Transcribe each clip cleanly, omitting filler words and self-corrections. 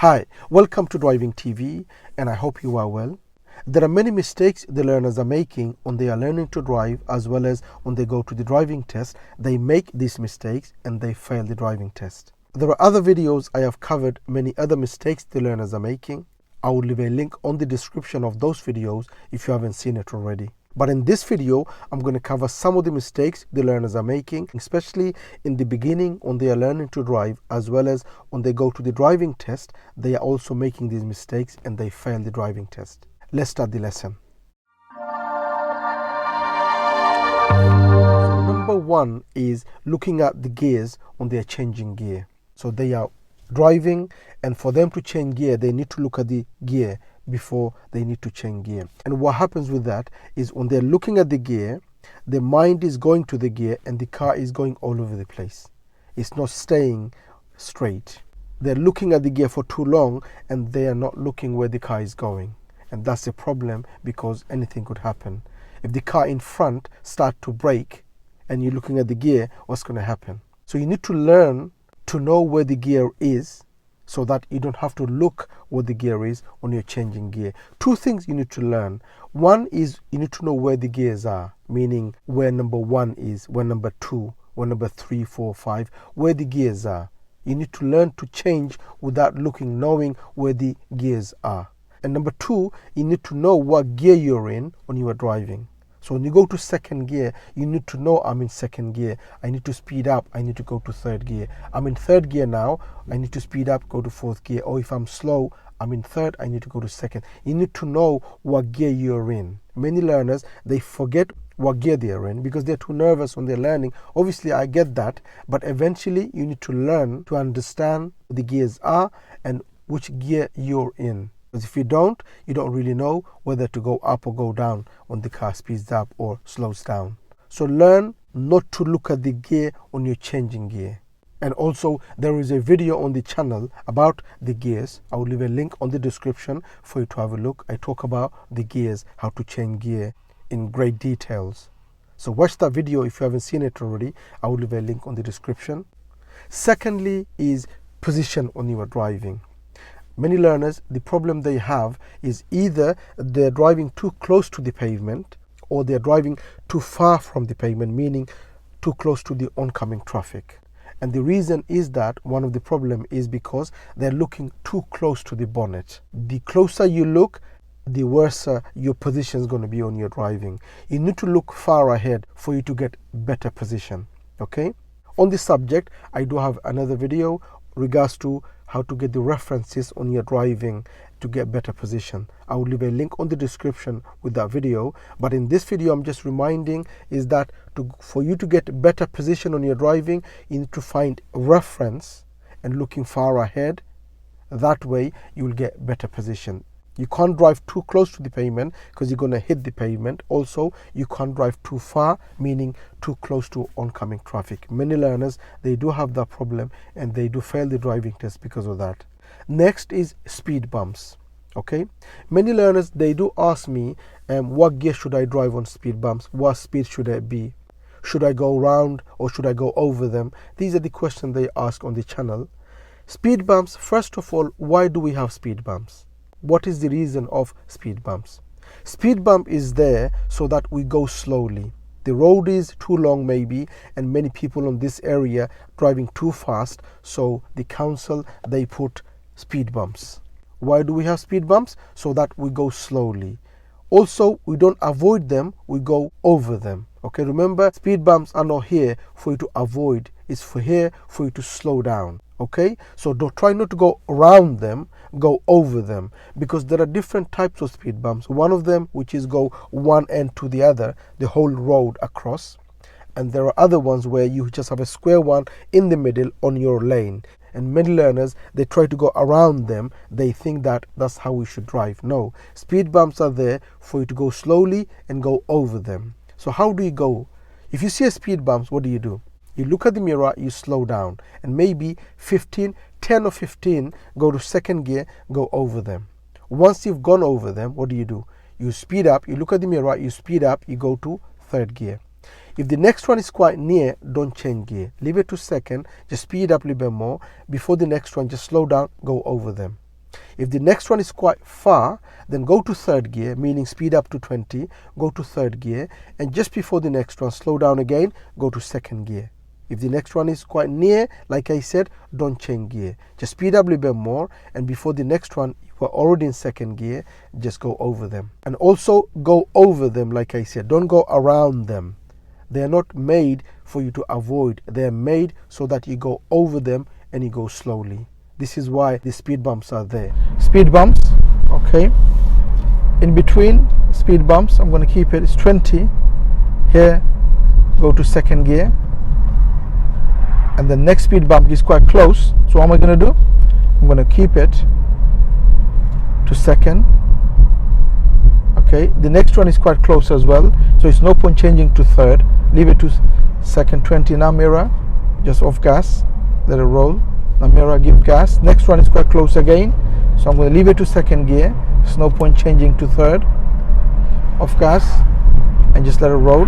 Hi, welcome to Driving TV, and I hope you are well. There are many mistakes the learners are making when they are learning to drive, as well as when they go to the driving test. They make these mistakes and they fail the driving test. There are other videos I have covered many other mistakes the learners are making. I will leave a link on the description of those videos if you haven't seen it already. But in this video, I'm going to cover some of the mistakes the learners are making, especially in the beginning when they are learning to drive, as well as when they go to the driving test. They are also making these mistakes and they fail the driving test. Let's start the lesson. So number one is looking at the gears when they are changing gear. So they are driving, and for them to change gear, they need to look at the gear before they need to change gear. And what happens with that is when they're looking at the gear, their mind is going to the gear and the car is going all over the place. It's not staying straight. They're looking at the gear for too long and they are not looking where the car is going. And that's a problem, because anything could happen. If the car in front starts to brake and you're looking at the gear, what's going to happen? So you need to learn to know where the gear is, so that you don't have to look what the gear is when you're changing gear. Two things you need to learn. One is you need to know where the gears are, meaning where number one is, where number two, where number 3, 4, 5, where the gears are. You need to learn to change without looking, knowing where the gears are. And number two, you need to know what gear you're in when you are driving. So when you go to second gear, you need to know, I'm in second gear. I need to speed up. I need to go to third gear. I'm in third gear now. I need to speed up, go to fourth gear. Or if I'm slow, I'm in third, I need to go to second. You need to know what gear you're in. Many learners, they forget what gear they're in because they're too nervous when they're learning. Obviously, I get that. But eventually, you need to learn to understand what the gears are and which gear you're in. Because if you don't really know whether to go up or go down when the car speeds up or slows down. So learn not to look at the gear when you're changing gear. And also, there is a video on the channel about the gears. I will leave a link on the description for you to have a look. I talk about the gears, how to change gear in great details. So watch that video if you haven't seen it already. I will leave a link on the description. Secondly is position when you are driving. Many learners, the problem they have is either they're driving too close to the pavement or they're driving too far from the pavement, meaning too close to the oncoming traffic. And the reason is that one of the problem is because they're looking too close to the bonnet. The closer you look, the worse your position is going to be on your driving. You need to look far ahead for you to get better position. Okay? On this subject, I do have another video regards to how to get the references on your driving to get better position. I will leave a link on the description with that video. But in this video, I'm just reminding is that for you to get better position on your driving, you need to find reference and looking far ahead. That way you will get better position. You can't drive too close to the pavement because you're going to hit the pavement. Also, you can't drive too far, meaning too close to oncoming traffic. Many learners, they do have that problem and they do fail the driving test because of that. Next is speed bumps. Okay, many learners, they do ask me, what gear should I drive on speed bumps? What speed should I be? Should I go around or should I go over them? These are the questions they ask on the channel. Speed bumps, first of all, why do we have speed bumps? What is the reason of speed bumps? Speed bump is there so that we go slowly. The road is too long maybe, and many people in this area driving too fast, so the council, they put speed bumps. Why do we have speed bumps? So that we go slowly. Also, we don't avoid them, we go over them. Okay, remember, speed bumps are not here for you to avoid, it's for here for you to slow down. Okay, so don't try not to go around them, go over them, because there are different types of speed bumps. One of them, which is go one end to the other, the whole road across. And there are other ones where you just have a square one in the middle on your lane. And many learners, they try to go around them. They think that that's how we should drive. No, speed bumps are there for you to go slowly and go over them. So how do you go? If you see a speed bumps, what do? You look at the mirror, you slow down, and maybe 10 or 15, go to second gear, go over them. Once you've gone over them, what do? You speed up, you look at the mirror, you speed up, you go to third gear. If the next one is quite near, don't change gear. Leave it to second, just speed up a little bit more. Before the next one, just slow down, go over them. If the next one is quite far, then go to third gear, meaning speed up to 20, go to third gear, and just before the next one, slow down again, go to second gear. If the next one is quite near, like I said, don't change gear. Just speed up a little bit more, and before the next one, you are already in second gear, just go over them. And also go over them, like I said, don't go around them. They are not made for you to avoid. They are made so that you go over them and you go slowly. This is why the speed bumps are there. Speed bumps, okay. In between speed bumps, I'm going to keep it, it's 20. Here, go to second gear. And the next speed bump is quite close. So what am I going to do? I'm going to keep it to second. Okay, the next one is quite close as well. So it's no point changing to third. Leave it to second 20. Now mirror, just off gas, let it roll. Now mirror, give gas. Next one is quite close again. So I'm going to leave it to second gear. There's no point changing to third. Off gas and just let it roll.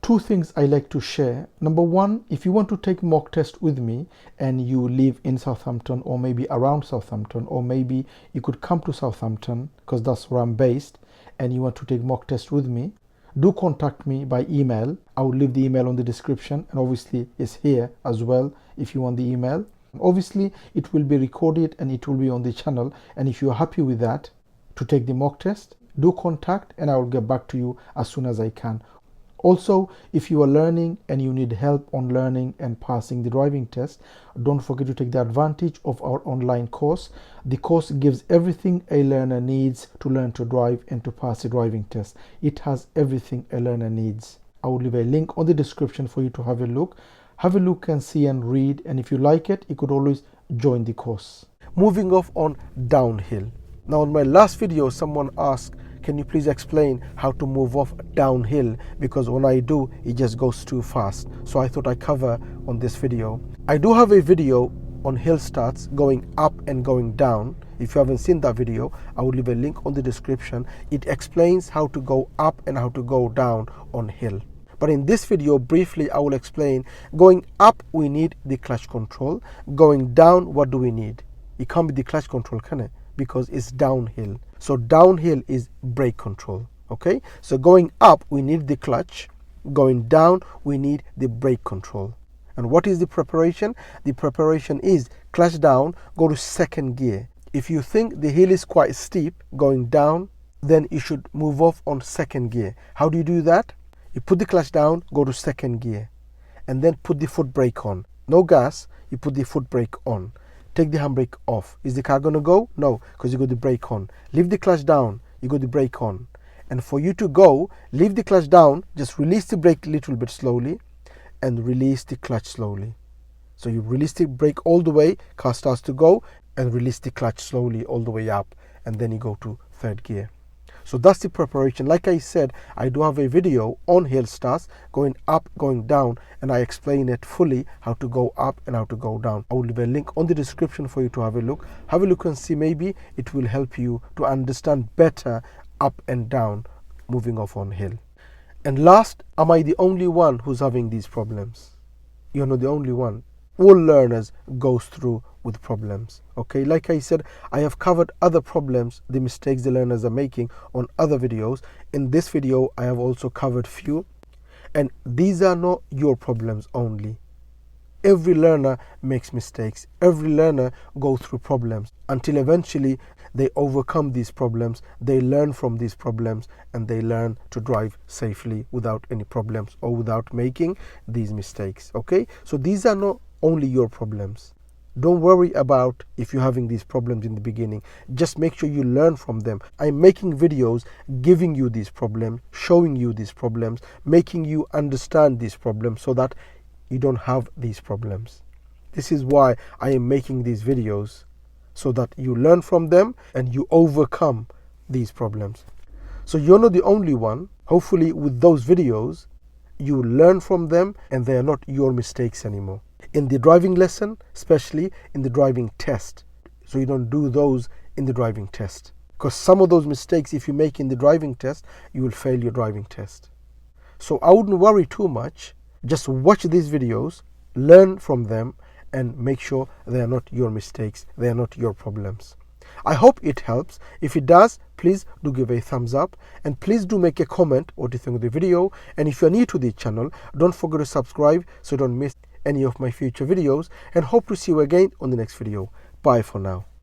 Two things I like to share. Number one, if you want to take mock test with me and you live in Southampton or maybe around Southampton, or maybe you could come to Southampton because that's where I'm based, and you want to take mock test with me, do contact me by email. I will leave the email on the description, and obviously it's here as well if you want the email. Obviously it will be recorded and it will be on the channel, and if you're happy with that to take the mock test, do contact and I will get back to you as soon as I can. Also, if you are learning and you need help on learning and passing the driving test, don't forget to take the advantage of our online course. The course gives everything a learner needs to learn to drive and to pass the driving test. It has everything a learner needs. I will leave a link on the description for you to have a look. Have a look and see and read, and if you like it, you could always join the course. Moving off on downhill. Now, in my last video, someone asked, can you please explain how to move off downhill, because when I do, it just goes too fast. So I thought I'd cover on this video. I do have a video on hill starts going up and going down. If you haven't seen that video, I will leave a link on the description. It explains how to go up and how to go down on hill. But in this video, briefly, I will explain going up, we need the clutch control. Going down, what do we need? It can't be the clutch control, can it? Because it's downhill. So downhill is brake control. Okay, so going up we need the clutch, going down we need the brake control. And what is the preparation? The preparation is clutch down, go to second gear. If you think the hill is quite steep going down, then you should move off on second gear. How do you do that? You put the clutch down, go to second gear, and then put the foot brake on. No gas, you put the foot brake on. Take the handbrake off. Is the car going to go? No, because you got the brake on. Leave the clutch down, you got the brake on. And for you to go, leave the clutch down, just release the brake a little bit slowly and release the clutch slowly. So you release the brake all the way, car starts to go, and release the clutch slowly all the way up, and then you go to third gear. So that's the preparation. Like I said, I do have a video on hill starts, going up, going down, and I explain it fully, how to go up and how to go down. I will leave a link on the description for you to have a look. Have a look and see, maybe it will help you to understand better up and down moving off on hill. And last, am I the only one who's having these problems? You're not the only one. All learners goes through with problems. Okay, like I said, I have covered other problems, the mistakes the learners are making on other videos. In this video, I have also covered few, and these are not your problems only. Every learner makes mistakes. Every learner goes through problems until eventually they overcome these problems, they learn from these problems, and they learn to drive safely without any problems or without making these mistakes. Okay, so these are not only your problems. Don't worry about if you're having these problems in the beginning. Just make sure you learn from them. I'm making videos giving you these problems, showing you these problems, making you understand these problems so that you don't have these problems. This is why I am making these videos, so that you learn from them and you overcome these problems. So you're not the only one. Hopefully with those videos, you learn from them and they are not your mistakes anymore. In the driving lesson, especially in the driving test. So you don't do those in the driving test. Because some of those mistakes, if you make in the driving test, you will fail your driving test. So I wouldn't worry too much. Just watch these videos, learn from them, and make sure they are not your mistakes, they are not your problems. I hope it helps. If it does, please do give a thumbs up, and please do make a comment what you think of the video. And if you're new to the channel, don't forget to subscribe so you don't miss any of my future videos, and hope to see you again on the next video. Bye for now.